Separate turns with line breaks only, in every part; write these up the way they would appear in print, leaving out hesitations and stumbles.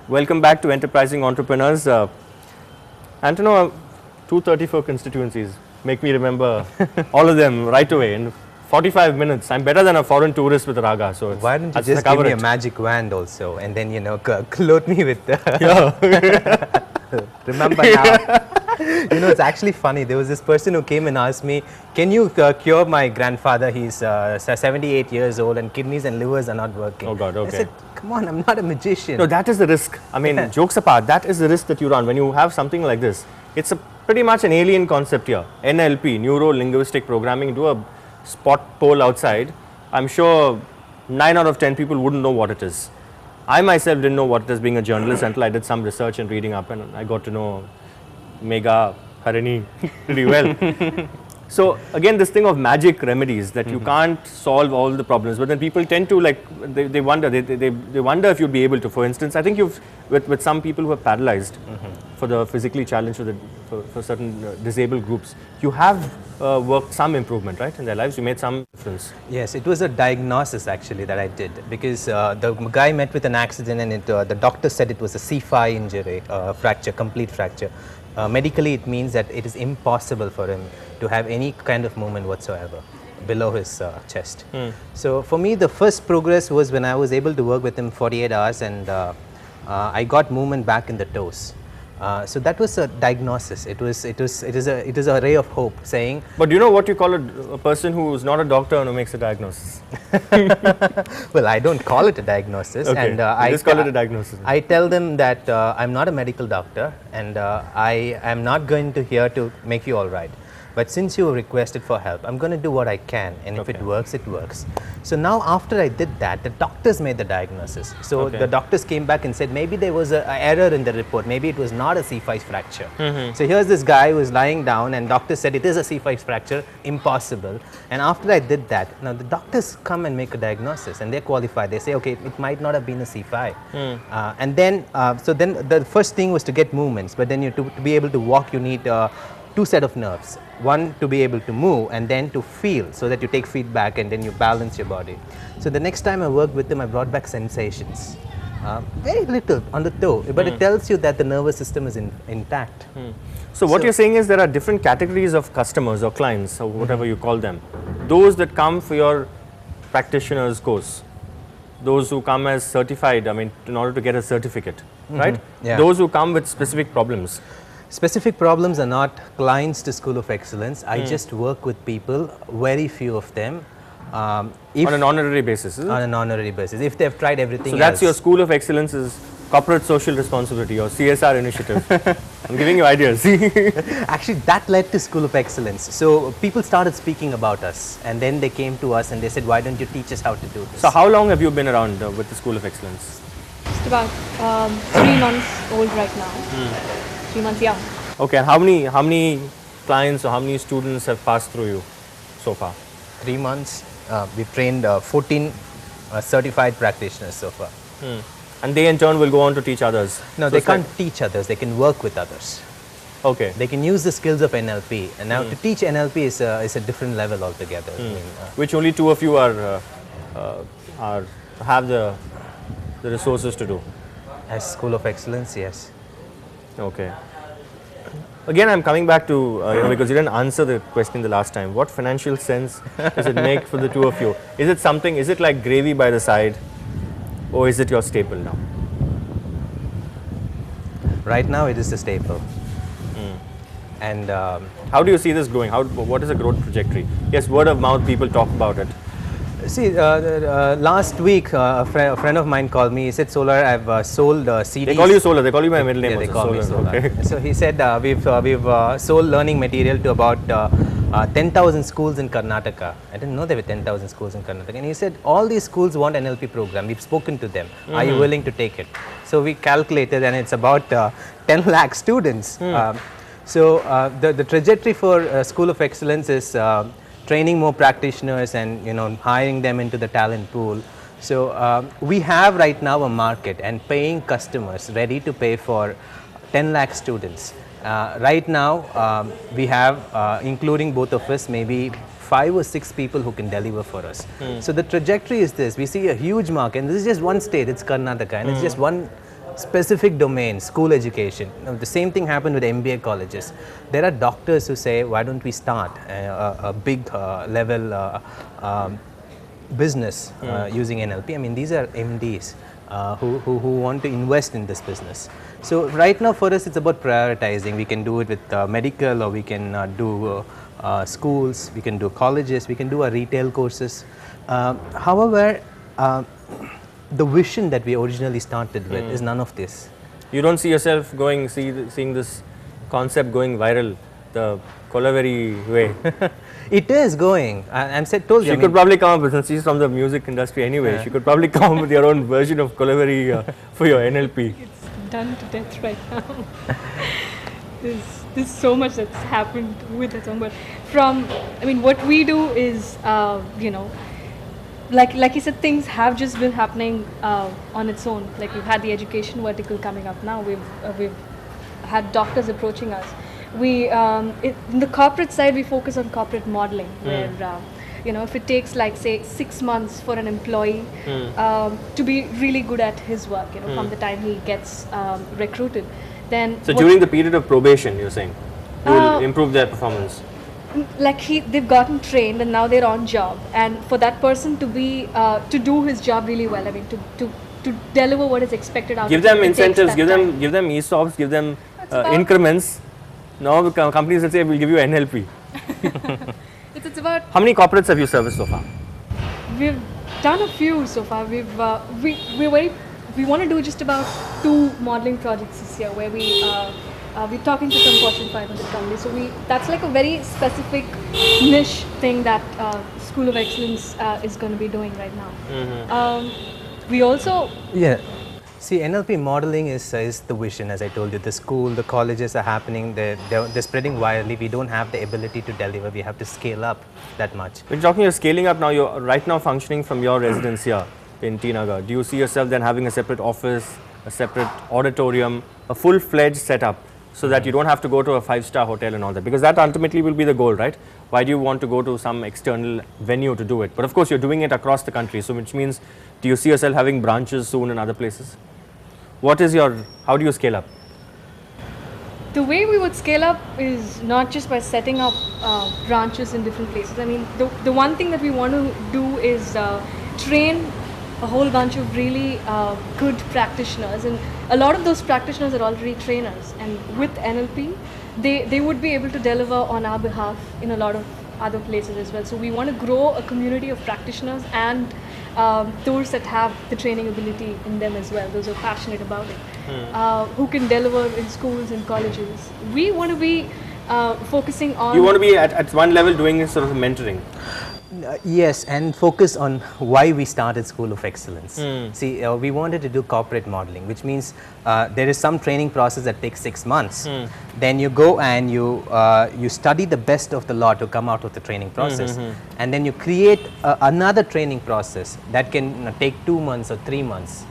Welcome back to Enterprising Entrepreneurs. Antano, 234 constituencies. Make me remember all of them right away in 45 minutes. I'm better than a foreign tourist with Raga. So
why don't you just give me a magic wand also, and then clothe me with the remember now. It's actually funny. There was this person who came and asked me, can you cure my grandfather? He's 78 years old and kidneys and livers are not working.
Oh God, okay.
I said, come on, I'm not a magician.
No, that is the risk. I mean, jokes apart, that is the risk that you run when you have something like this. It's pretty much an alien concept here. NLP, Neuro-Linguistic Programming. Do a spot poll outside. I'm sure 9 out of 10 people wouldn't know what it is. I myself didn't know what it is being a journalist until I did some research and reading up, and I got to know Mega Harini pretty well. So again, this thing of magic remedies that you can't solve all the problems, but then people tend to they wonder if you'd be able to. For instance, I think you've with some people who are paralyzed for the physically challenged for certain disabled groups, you have worked some improvement, right, in their lives. You made some difference.
Yes, it was a diagnosis actually that I did, because the guy met with an accident and the doctor said it was a C5 injury, fracture, complete fracture. Medically, it means that it is impossible for him to have any kind of movement whatsoever below his chest. So for me, the first progress was when I was able to work with him 48 hours and I got movement back in the toes. So that was a diagnosis. It is a ray of hope saying.
But do you know what you call a person who is not a doctor and who makes a diagnosis?
Well, I don't call it a diagnosis.
Okay.
And
I just call it a diagnosis.
I tell them that I'm not a medical doctor and I am not going to here to make you all right. But since you requested for help, I'm going to do what I can, and if it works, it works. So now after I did that, the doctors made the diagnosis. So the doctors came back and said maybe there was an error in the report, maybe it was not a C5 fracture. So here's this guy who is lying down and doctor said it is a C5 fracture, impossible. And after I did that, now the doctors come and make a diagnosis and they're qualified. They say, okay, it might not have been a C5. And then, so then the first thing was to get movements, but then to be able to walk, you need 2 sets of nerves. One to be able to move and then to feel, so that you take feedback and then you balance your body. So the next time I worked with them, I brought back sensations. Very little on the toe, but it tells you that the nervous system is intact.
So what you're saying is there are different categories of customers or clients or whatever you call them. Those that come for your practitioner's course, those who come as certified, I mean, in order to get a certificate, right?
Yeah.
Those who come with specific problems.
Specific problems are not clients to School of Excellence. I just work with people, very few of them.
On an honorary basis, is it?
On an honorary basis, if they've tried everything
So that's
else.
your School of Excellence is corporate social responsibility or CSR initiative. I'm giving you ideas.
Actually, that led to School of Excellence. So people started speaking about us and then they came to us and they said, why don't you teach us how to do this?
So how long have you been around with the School of Excellence?
Just about 3 months old right now. 3 months young.
Okay, and how many clients or how many students have passed through you so far?
3 months. We've trained 14 certified practitioners so far.
And they in turn will go on to teach others?
No,
So
they
it's like-
can't teach others, they can work with others.
Okay.
They can use the skills of NLP, and now to teach NLP is a different level altogether. I mean,
Which only 2 of you have the resources to do.
as School of Excellence, yes.
Okay. Again, I'm coming back to, because you didn't answer the question the last time. What financial sense does it make for the 2 of you? Is it like gravy by the side, or is it your staple now?
Right now it is the staple. And
How do you see this growing? What is the growth trajectory? Yes, word of mouth, people talk about it.
see, last week a friend of mine called me. He said, Solar, I've sold CDs.
They call you Solar. They call you by middle name.
Yeah, they
also,
call me Solar.
Okay.
So he said, we've sold learning material to about 10,000 schools in Karnataka. I didn't know there were 10,000 schools in Karnataka. And he said, all these schools want NLP program. We've spoken to them. Are you willing to take it? So we calculated, and it's about 10 lakh students. So the trajectory for School of Excellence is training more practitioners and hiring them into the talent pool. So we have right now a market and paying customers ready to pay for 10 lakh students. Right now we have, including both of us, maybe 5 or 6 people who can deliver for us. So the trajectory is this: we see a huge market, and this is just one state, it's Karnataka, and it's just one specific domain, school education. Now, the same thing happened with MBA colleges. There are doctors who say, why don't we start a big level business using NLP. I mean, these are MDs who want to invest in this business. So right now for us, it's about prioritizing. We can do it with medical, or we can do schools, we can do colleges, we can do our retail courses. However, the vision that we originally started with is none of this.
You don't see yourself going, seeing this concept going viral, the Kolaveri way.
It is going. I'm told you.
She could probably come up with, since she's from the music industry anyway, she could probably come up with your own version of Kolaveri for your NLP.
It's done to death right now. There's so much that's happened with the song, but I mean, what we do is, you know, like you said, things have just been happening on its own. Like we've had the education vertical coming up now. We've had doctors approaching us. In the corporate side, we focus on corporate modeling, where you know, if it takes like say 6 months for an employee to be really good at his work, you know, from the time he gets recruited, then
so during the period of probation, you're saying you will improve their performance.
Like they've gotten trained and now they're on job, and for that person to be to do his job really well, I mean to deliver what is expected out
give
of him,
them
it takes
incentives,
that
give them ESOPs, give them
about-
increments. Now companies will say we'll give you NLP.
it's about,
How many corporates have you serviced so far?
we've done a few so far. We want to do just about 2 modeling projects this year, where we're talking to some Fortune 500 companies. So that's like a very specific niche thing that School of Excellence is going to be doing right now. We also
See, NLP modeling is the vision, as I told you. The school, the colleges are happening, they're spreading widely. We don't have the ability to deliver. We have to scale up that much.
When you're talking of scaling up now, you're right now functioning from your residence here in T Nagar. Do you see yourself then having a separate office, a separate auditorium, a full-fledged setup, so that you don't have to go to a 5-star hotel and all that? Because that ultimately will be the goal, right? Why do you want to go to some external venue to do it? But of course, you're doing it across the country, so which means, do you see yourself having branches soon in other places? How do you scale up?
The way we would scale up is not just by setting up branches in different places. I mean, the one thing that we want to do is train a whole bunch of really good practitioners, and a lot of those practitioners are already trainers, and with NLP they would be able to deliver on our behalf in a lot of other places as well. So we want to grow a community of practitioners and those that have the training ability in them as well, those who are passionate about it, who can deliver in schools and colleges. We want to be focusing on...
You want to be at one level doing sort of mentoring?
Yes, and focus on why we started School of Excellence. See, we wanted to do corporate modeling, which means there is some training process that takes 6 months. Then you go and you study the best of the lot to come out of the training process, and then you create another training process that can take 2 months or 3 months.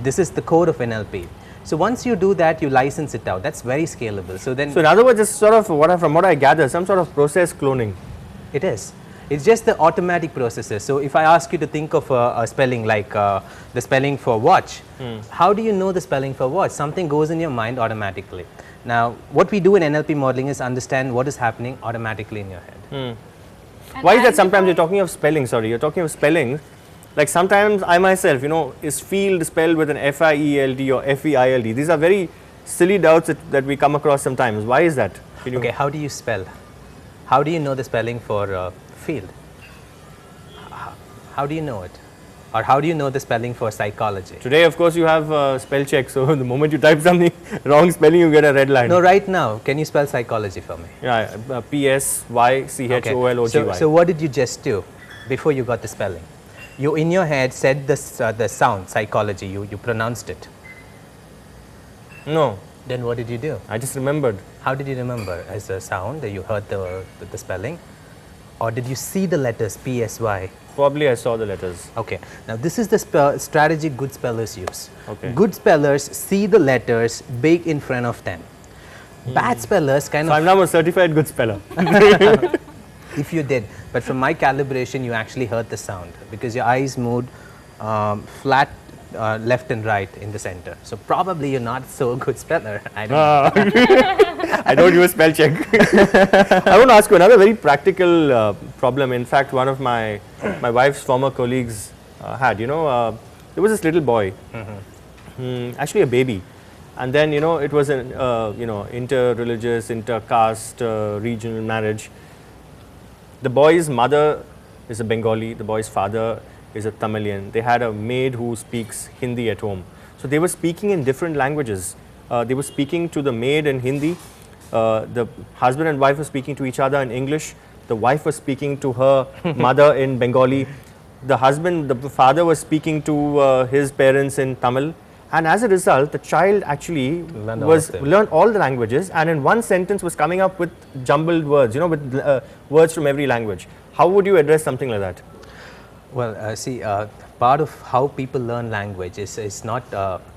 This is the core of NLP. So once you do that, you license it out. That's very scalable. So in
other words, it's sort of from what I gather, some sort of process cloning.
It is. It's just the automatic processes. So if I ask you to think of a spelling like the spelling for watch, how do you know the spelling for watch? Something goes in your mind automatically. Now, what we do in NLP modeling is understand what is happening automatically in your head.
Why is that sometimes you're talking of spelling, you're talking of spelling, like sometimes I myself, is field spelled with an F-I-E-L-D or F-E-I-L-D. These are very silly doubts that we come across sometimes. Why is that?
Okay, how do you spell? How do you know the spelling for field? How do you know it? Or how do you know the spelling for psychology?
Today, of course, you have spell check, so the moment you type something wrong spelling, you get a red line.
No, right now, can you spell psychology for me?
Yeah, P-S-Y-C-H-O-L-O-G-Y.
Okay. So what did you just do before you got the spelling? You in your head said the sound, psychology, you pronounced it.
No.
Then what did you do?
I just remembered.
How did you remember? As a sound, you heard the spelling? Or did you see the letters P-S-Y?
Probably I saw the letters.
Okay. Now this is the strategy good spellers use.
Okay.
Good spellers see the letters big in front of them. Bad spellers kind
So
of...
I'm now a certified good speller.
If you did, but from my calibration, you actually heard the sound because your eyes moved flat left and right in the center. So probably you're not so good speller. I don't know.
I don't do a spell check. I want to ask you another very practical problem. In fact, one of my wife's former colleagues had, there was this little boy, actually a baby. And then, it was an, inter-religious, inter-caste, regional marriage. The boy's mother is a Bengali, the boy's father is a Tamilian. They had a maid who speaks Hindi at home. So they were speaking in different languages. They were speaking to the maid in Hindi. The husband and wife were speaking to each other in English. The wife was speaking to her mother in Bengali. The father was speaking to his parents in Tamil. And as a result, the child actually learned all the languages, and in one sentence was coming up with jumbled words, with words from every language. How would you address something like that?
Well, see, part of how people learn language is not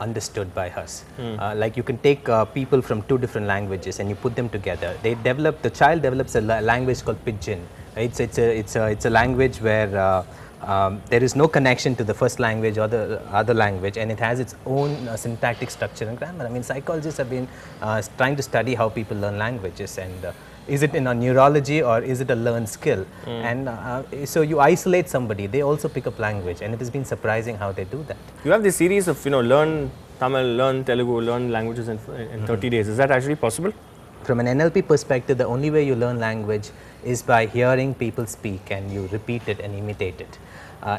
understood by us. Like you can take people from two different languages and you put them together. The child develops a language called pidgin. It's a language where there is no connection to the first language or the other language, and it has its own syntactic structure and grammar. I mean, psychologists have been trying to study how people learn languages, and is it in a neurology or is it a learned skill? And so you isolate somebody, they also pick up language, and it has been surprising how they do that.
You have this series of, learn Tamil, learn Telugu, learn languages in 30 days. Is that actually possible?
From an NLP perspective, the only way you learn language is by hearing people speak and you repeat it and imitate it.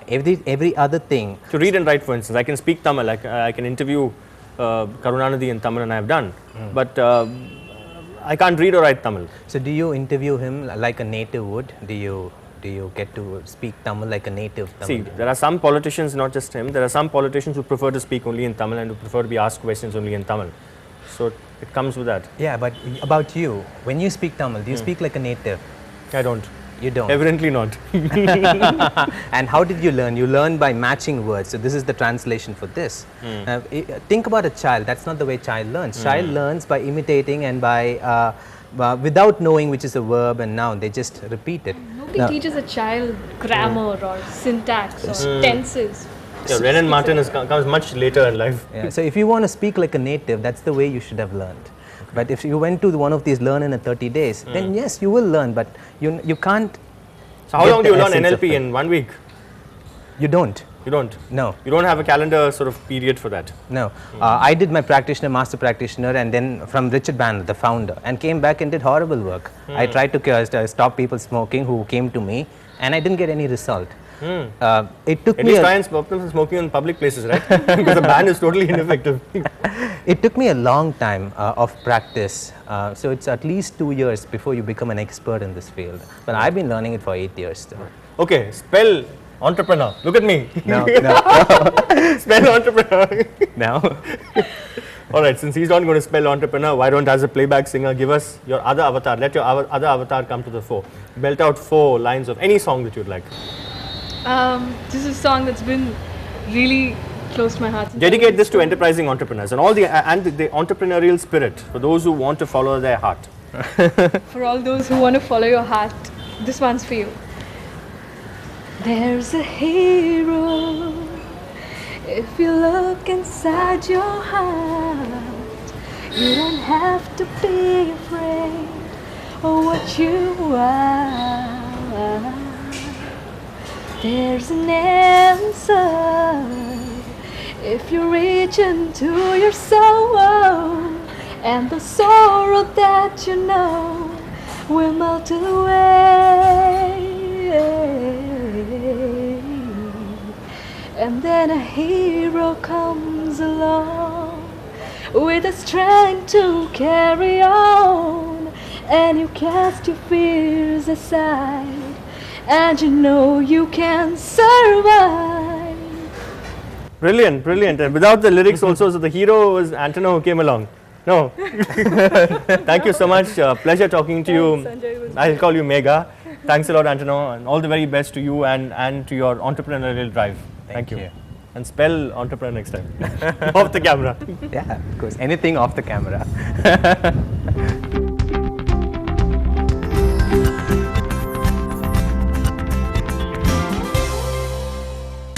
Every other thing.
To read and write, for instance, I can speak Tamil, I can interview Karunanidhi in Tamil, and I have done, but I can't read or write Tamil.
So do you interview him like a native would? Do you get to speak Tamil like a native Tamil?
See, there are some politicians, not just him, there are some politicians who prefer to speak only in Tamil and who prefer to be asked questions only in Tamil. So it comes with that.
Yeah, but about you, when you speak Tamil, do you speak like a native?
I don't.
You don't?
Evidently not.
And how did you learn? You learn by matching words. So this is the translation for this. Think about a child. That's not the way child learns. Child learns by imitating and by without knowing which is a verb and noun. They just repeat it.
Nobody teaches a child grammar or syntax or tenses.
Yeah, Renan Martin comes much later in life.
Yeah. So if you want to speak like a native, that's the way you should have learned. But if you went to one of these learn in 30 days, then yes, you will learn, but you can't.
So how long do you learn NLP in 1 week?
You don't.
You don't?
No.
You don't have a calendar sort of period for that?
No. I did my master practitioner, and then from Richard Bandler, the founder, and came back and did horrible work. I tried to stop people smoking who came to me, and I didn't get any result. It took
At
me
least try and stop them from smoking in public places, right? Because the ban is totally ineffective.
It took me a long time of practice. So it's at least 2 years before you become an expert in this field. But I've been learning it for 8 years still.
Okay, spell entrepreneur. Look at me.
No.
Spell entrepreneur.
No.
All right, since he's not going to spell entrepreneur, why don't, as a playback singer, give us your other avatar. Let your other avatar come to the fore. Belt out 4 lines of any song that you'd like.
This is a song that's been really close to my heart.
Dedicate this to enterprising entrepreneurs and the entrepreneurial spirit for those who want to follow their heart.
For all those who want to follow your heart, this one's for you. There's a hero. If you look inside your heart, you don't have to be afraid of what you are. There's an answer if you reach into your soul, and the sorrow that you know will melt away. And then a hero comes along with the strength to carry on, and you cast your fears aside, and you know you can survive.
Brilliant, brilliant. And without the lyrics also, so the hero was Antano who came along. No. Thank you so much. Pleasure talking to you.
Sanjay.
I'll call you Mega. Thanks a lot, Antano, and all the very best to you and to your entrepreneurial drive. Thank you. And spell entrepreneur next time. Off the camera.
Yeah, of course. Anything off the camera.